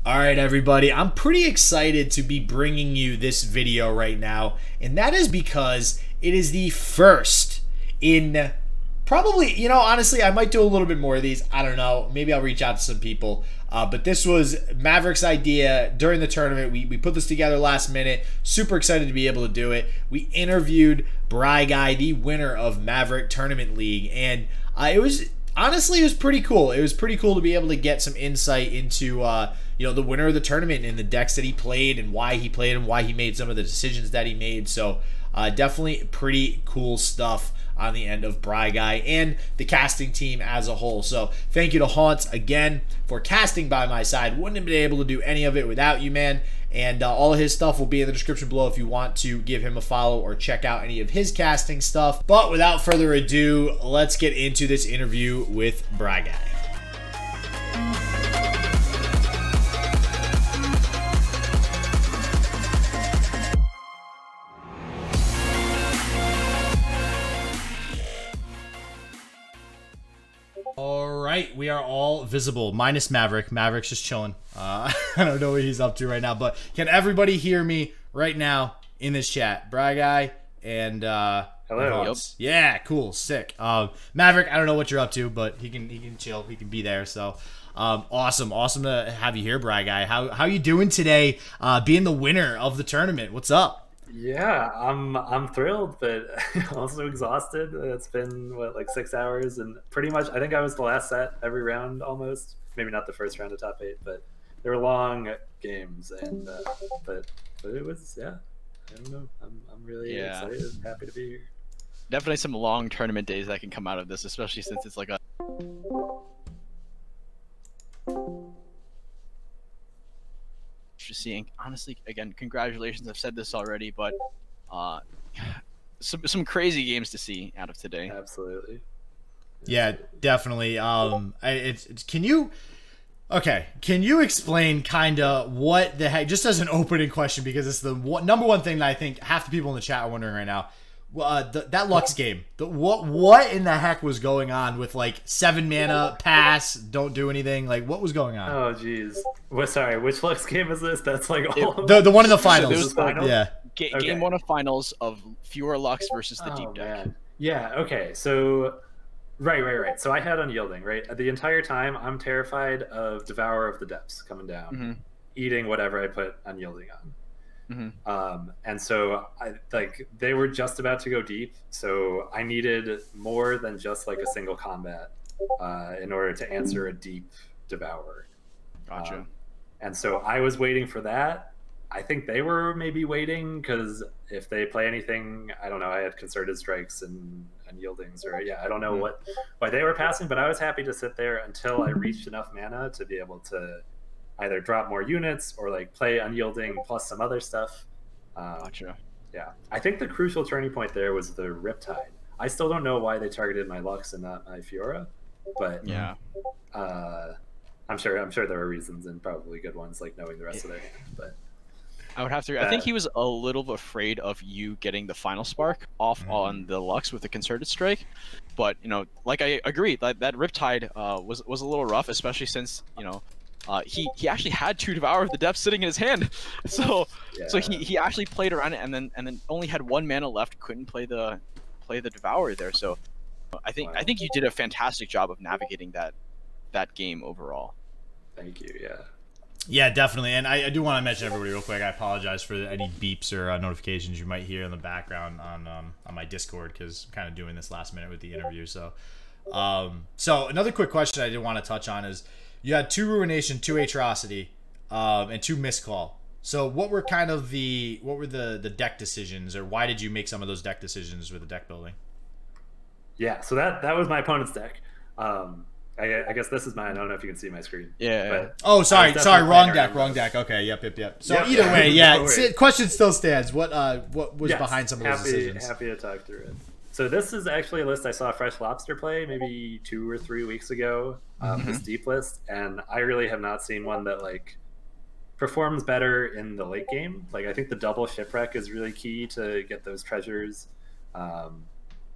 All right, everybody, I'm pretty excited to be bringing you this video right now, and that is because it is the first in probably, honestly, I might do a little bit more of these. I don't know. Maybe I'll reach out to some people. But this was Maverick's idea during the tournament. We put this together last minute. Super excited to be able to do it. We interviewed Briguy, the winner of Maverick Tournament League, and it was pretty cool. It was pretty cool to be able to get some insight into the winner of the tournament and the decks that he played and why he played and why he made some of the decisions that he made. So definitely pretty cool stuff on the end of Briguy and the casting team as a whole. So thank you to Haunts again for casting by my side. Wouldn't have been able to do any of it without you, man. And all of his stuff will be in the description below if you want to give him a follow or check out any of his casting stuff. But without further ado, let's get into this interview with Briguy. Alright, we are all visible, minus Maverick. Maverick's just chilling. I don't know what he's up to right now, but can everybody hear me right now in this chat? Briguy and hello. Yep. Yeah, cool, sick. Maverick, I don't know what you're up to, but he can chill, he can be there. So awesome to have you here, Briguy. How you doing today, being the winner of the tournament? What's up? Yeah, I'm thrilled, but also exhausted. It's been like 6 hours, and pretty much I think I was the last set every round almost. Maybe not the first round of top 8, but they were long games, and but it was, yeah. I don't know. I'm really excited and happy to be here. Definitely some long tournament days that can come out of this, especially since it's like a seeing. Honestly, again, congratulations. I've said this already, but some crazy games to see out of today. Absolutely. Yeah, definitely. Can you explain kind of what the heck, just as an opening question, because it's the number one thing that I think half the people in the chat are wondering right now. That Lux game, what in the heck was going on with like 7 mana pass, don't do anything? Like, what was going on? Oh jeez. Sorry, which Lux game is this? That's like all the one in the finals. Yeah. Game 1 of finals of fewer Lux versus the deep deck. Man. Yeah. Okay. So. Right. So I had Unyielding, right? The entire time, I'm terrified of Devourer of the Depths coming down, eating whatever I put Unyielding on. And so they were just about to go deep, so I needed more than just like a single combat in order to answer a deep Devourer. Gotcha. And so I was waiting for that. I think they were maybe waiting because if they play anything, I don't know, I had Concerted Strikes and Yieldings, or I don't know why they were passing, but I was happy to sit there until I reached enough mana to be able to either drop more units or like play Unyielding plus some other stuff. Gotcha. Yeah, I think the crucial turning point there was the Riptide. I still don't know why they targeted my Lux and not my Fiora, but yeah, I'm sure there were reasons, and probably good ones, like knowing the rest of their hand. But I would have to. I think he was a little afraid of you getting the final spark off on the Lux with the Concerted Strike, but like I agree that Riptide was a little rough, especially since he actually had 2 Devour of the Depths sitting in his hand, so he actually played around it and then only had 1 mana left, couldn't play the Devourer there. So I think you did a fantastic job of navigating that game overall. Thank you. Yeah. Yeah, definitely. And I do want to mention everybody real quick. I apologize for any beeps or notifications you might hear in the background on my Discord, because I'm kind of doing this last minute with the interview. So, so another quick question I did want to touch on is you had 2 Ruination, 2 Atrocity, and 2 Miscall. So what were the deck decisions, or why did you make some of those deck decisions with the deck building? Yeah, so that was my opponent's deck. I guess this is mine. I don't know if you can see my screen. Yeah. But oh, sorry, wrong deck. Okay, yep. So either way, yeah, question still stands. What was behind some of those decisions? Happy to talk through it. So this is actually a list I saw Fresh Lobster play maybe 2 or 3 weeks ago. This deep list, and I really have not seen one that like performs better in the late game. Like, I think the double Shipwreck is really key to get those treasures.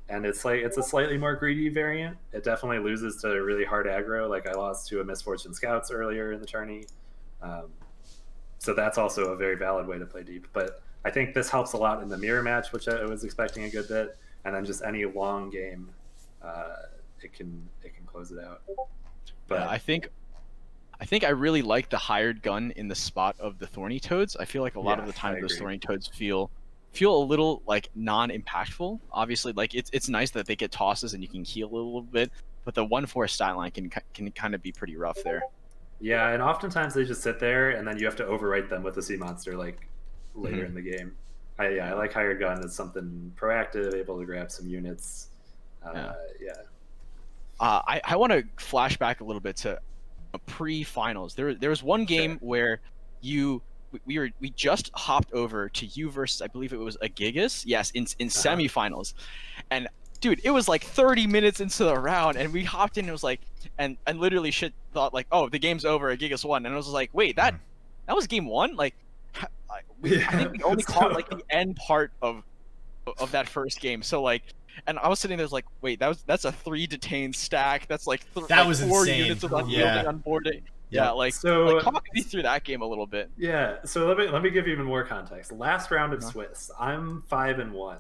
And it's a slightly more greedy variant. It definitely loses to really hard aggro. Like, I lost to a Misfortune Scouts earlier in the tourney. So that's also a very valid way to play deep. But I think this helps a lot in the mirror match, which I was expecting a good bit, and then just any long game, it can close it out. But yeah, I think I really like the hired gun in the spot of the thorny toads. I feel like a lot of the time those thorny toads feel a little like non-impactful. Obviously, like it's nice that they get tosses and you can heal a little bit, but the 1-4 stat line can kind of be pretty rough there. Yeah, and oftentimes they just sit there, and then you have to overwrite them with a sea monster like later in the game. I like hired gun as something proactive, able to grab some units. I want to flash back a little bit to pre-finals. There was one game where we just hopped over to you versus, I believe it was a Gigas. Yes, in semifinals, and dude, it was like 30 minutes into the round, and we hopped in. And it was like, and literally shit thought like, oh, the game's over. Gigas won, and I was like, wait, that was game one. Like, I think we only caught like the end part of that first game. So like, and I was sitting there like, wait, that's a 3 detained stack. That's like that was 4 insane. units of unyielding on board. Yeah, like, so like talk me through that game a little bit. Yeah, so let me give you even more context. Last round of Swiss, I'm 5-1.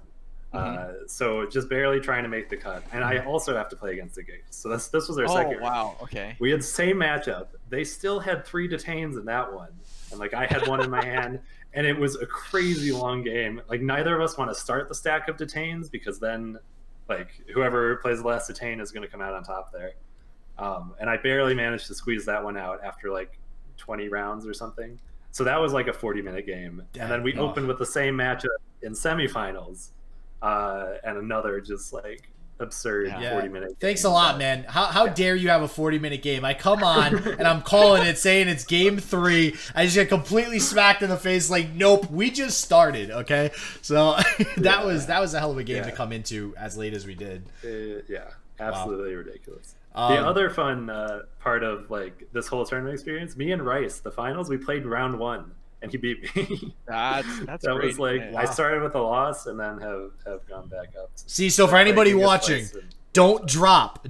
So just barely trying to make the cut, and I also have to play against the Gigs. So this was our second. Oh wow, okay. We had the same matchup. They still had 3 detains in that one, and like I had one in my hand, and it was a crazy long game. Like neither of us want to start the stack of detains because then, like whoever plays the last detain is going to come out on top there. And I barely managed to squeeze that one out after like 20 rounds or something. So that was like a 40-minute game, and then we opened with the same matchup in semifinals. And another just like absurd 40-minute. Thanks a lot, man. How dare you have a 40-minute game? I come on and I'm calling it, saying it's game 3. I just get completely smacked in the face. Like, nope, we just started. Okay, so that was a hell of a game to come into as late as we did. Absolutely ridiculous. The other fun part of like this whole tournament experience, me and Rice, the finals, we played round 1. And he beat me. That great, was like I started with a loss and then have gone back up. See, so for anybody watching, don't drop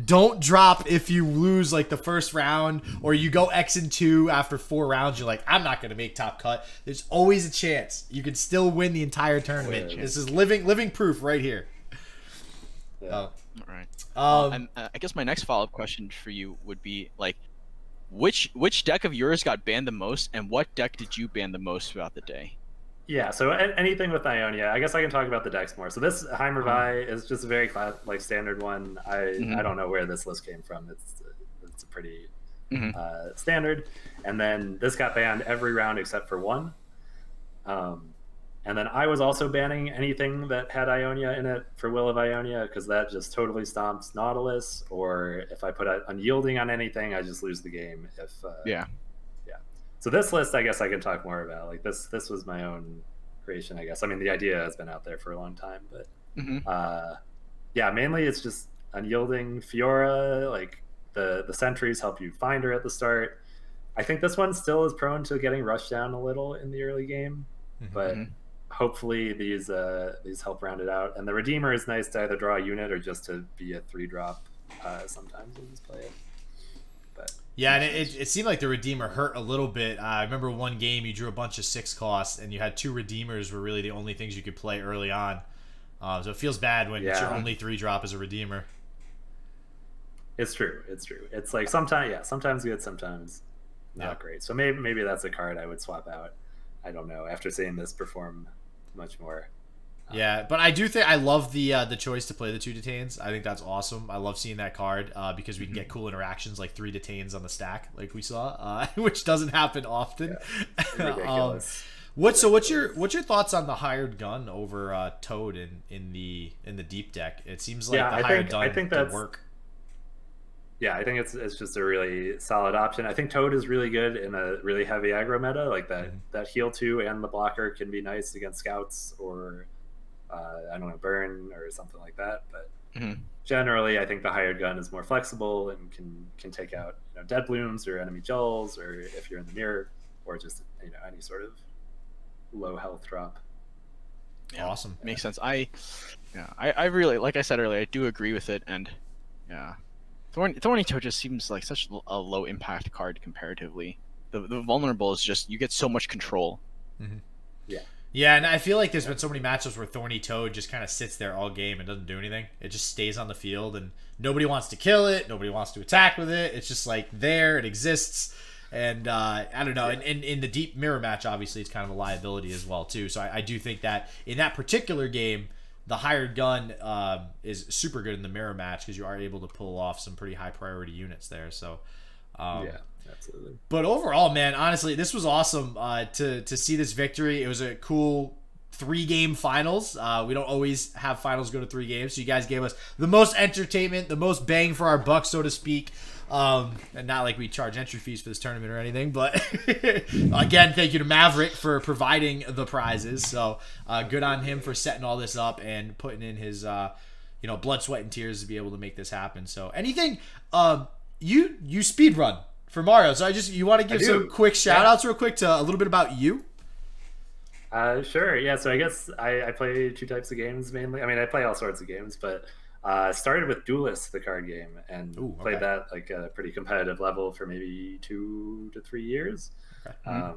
if you lose like the first round or you go X2 after 4 rounds. You're like, I'm not gonna make top cut. There's always a chance you can still win the entire tournament. This is living proof right here. All right. And I guess my next follow-up question for you would be like, which deck of yours got banned the most, and what deck did you ban the most throughout the day? Yeah, so anything with Ionia, I guess I can talk about the decks more. So this Heimer Vi is just a very like standard one. I don't know where this list came from. It's a pretty standard. And then this got banned every round except for 1. And then I was also banning anything that had Ionia in it for Will of Ionia, because that just totally stomps Nautilus, or if I put Unyielding on anything, I just lose the game. So this list, I guess I can talk more about. Like this was my own creation, I guess. I mean, the idea has been out there for a long time, but mainly it's just Unyielding, Fiora, like the sentries help you find her at the start. I think this one still is prone to getting rushed down a little in the early game, but hopefully these help round it out. And the Redeemer is nice to either draw a unit or just to be a 3-drop. Sometimes we'll just play it. But yeah, and it seemed like the Redeemer hurt a little bit. I remember one game you drew a bunch of 6 costs, and you had 2 Redeemers were really the only things you could play early on. So it feels bad when it's your only 3-drop as a Redeemer. It's true. It's like sometimes good, sometimes not great. So maybe that's a card I would swap out. I don't know. After seeing this perform much more. Yeah, but I do think I love the choice to play the 2 detains. I think that's awesome. I love seeing that card because we can get cool interactions like 3 detains on the stack, like we saw, which doesn't happen often. Yeah, ridiculous. What's your thoughts on the hired gun over Toad in the deep deck? It seems like the hired gun could work. Yeah, I think it's just a really solid option. I think Toad is really good in a really heavy aggro meta, like that heal 2 and the blocker can be nice against scouts or I don't know, burn or something like that. But generally, I think the hired gun is more flexible and can take out dead blooms or enemy Julls, or if you're in the mirror, or just any sort of low health drop. Yeah, awesome, makes sense. I really, like I said earlier, I do agree with it, and Thorny Toad just seems like such a low impact card comparatively. the vulnerable is just you get so much control. Mm-hmm. Yeah. Yeah, and I feel like there's been so many matchups where Thorny Toad just kind of sits there all game and doesn't do anything. It just stays on the field, and nobody wants to kill it. Nobody wants to attack with it. It's just like there. It exists. And I don't know. And in the deep mirror match, obviously, it's kind of a liability as well, too. So I do think that in that particular game, the hired gun is super good in the mirror match because you are able to pull off some pretty high priority units there. So yeah. Absolutely. But overall, man, honestly, this was awesome to see this victory. It was a cool 3-game finals. We don't always have finals go to 3 games, so you guys gave us the most entertainment, the most bang for our buck, so to speak. And not like we charge entry fees for this tournament or anything, but again, thank you to Maverick for providing the prizes. So good on him for setting all this up and putting in his blood, sweat, and tears to be able to make this happen. So anything you speed run for Mario, so you want to give some quick shout outs real quick to a little bit about you? Sure. Yeah. So I guess I play 2 types of games mainly. I mean, I play all sorts of games, but started with Duelist, the card game, and played that like a pretty competitive level for maybe 2 to 3 years. Okay.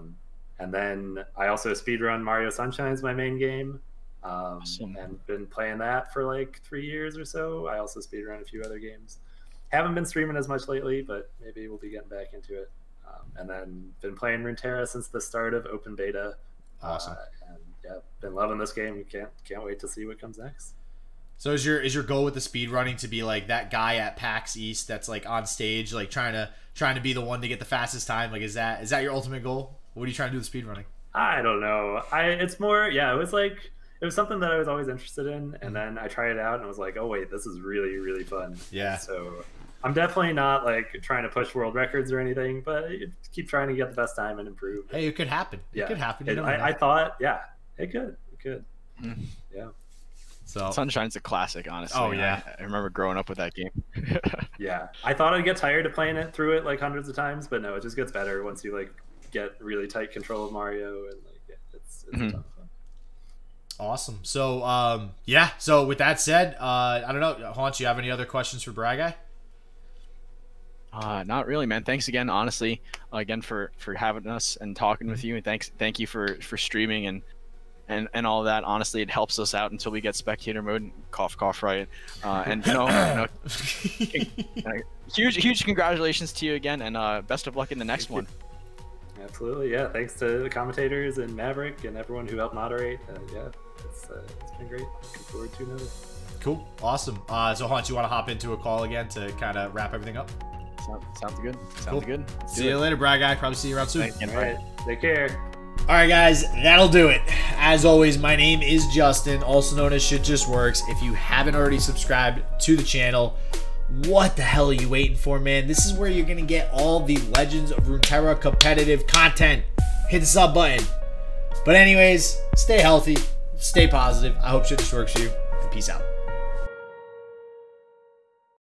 And then I also speedrun Mario Sunshine is my main game, and been playing that for like 3 years or so. I also speedrun a few other games. Haven't been streaming as much lately, but maybe we'll be getting back into it. And then been playing Runeterra since the start of open beta. Awesome. And yeah, been loving this game. Can't wait to see what comes next. So is your goal with the speed running to be like that guy at PAX East that's like on stage, like trying to be the one to get the fastest time? Like is that your ultimate goal? What are you trying to do with speed running? I don't know. It's more, yeah, it was something that I was always interested in, and then I tried it out and I was like, oh wait, this is really, really fun. Yeah. And so I'm definitely not like trying to push world records or anything, but keep trying to get the best time and improve. Hey, it could happen. Yeah. It could happen. I thought, yeah, it could. Mm. Yeah. So Sunshine's a classic, honestly. Oh yeah, I remember growing up with that game. Yeah, I thought I'd get tired of playing it through it like hundreds of times, but no, it just gets better once you like get really tight control of Mario, and like it's a ton of fun. Awesome. So yeah. So with that said, I don't know, Haunch, you have any other questions for Briguy? Not really, man. Thanks again, honestly, again for having us and talking with you, and thank you for streaming and all that. Honestly, it helps us out until we get spectator mode. Cough, cough, right? And huge congratulations to you again, and best of luck in the next one. Absolutely, yeah. Thanks to the commentators and Maverick and everyone who helped moderate. Yeah, it's been great. Looking forward to another. Cool, awesome. So Haunch, you want to hop into a call again to kind of wrap everything up? Sounds good. Sounds good. See you later, Briguy. Probably see you around soon. All right, take care. All right, guys, that'll do it. As always, my name is Justin, also known as Shit Just Works. If you haven't already subscribed to the channel, what the hell are you waiting for, man? This is where you're going to get all the Legends of Runeterra competitive content. Hit the sub button. But anyways, stay healthy, stay positive. I hope Shit Just Works for you, and peace out.